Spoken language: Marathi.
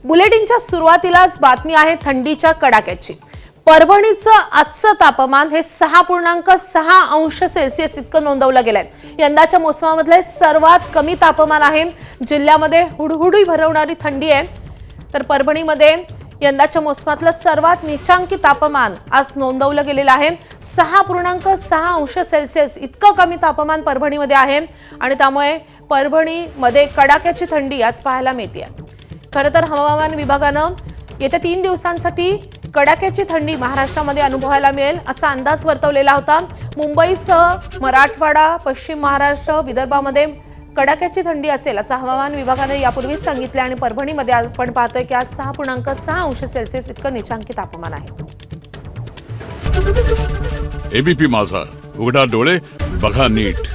बुलेटिनच्या सुरुवातीलाच बातमी आहे थंडीच्या कडाक्याची। परभणीचं आजचं तापमान हे 6.6 अंश सेल्सिअस इतकं नोंदवलं गेलंय। यंदाच्या मोसमामधले सर्वात कमी तापमान आहे। जिल्ह्यामध्ये हुडहुडी भरवणारी थंडी आहे। तर परभणीमध्ये यंदाच्या मोसमातलं सर्वात नीचांकी तापमान आज नोंदवलं गेलेलं आहे। 6.6 अंश सेल्सिअस इतकं कमी तापमान परभणीमध्ये आहे आणि त्यामुळे परभणीमध्ये कडाक्याची थंडी आज पाहायला मिळते। खरं तर हवामान विभागानं येत्या 3 दिवसांसाठी कडाक्याची थंडी महाराष्ट्रामध्ये अनुभवायला मिळेल असा अंदाज वर्तवलेला होता। मुंबईसह मराठवाडा, पश्चिम महाराष्ट्र, विदर्भामध्ये कडाक्याची थंडी असेल असं हवामान विभागाने यापूर्वीच सांगितले आणि परभणीमध्ये आपण पाहतोय की आज 6.6 अंश सेल्सिअस इतकं नीचांकी तापमान आहे। एबीपी माझा, उघडा डोळे बघा नीट।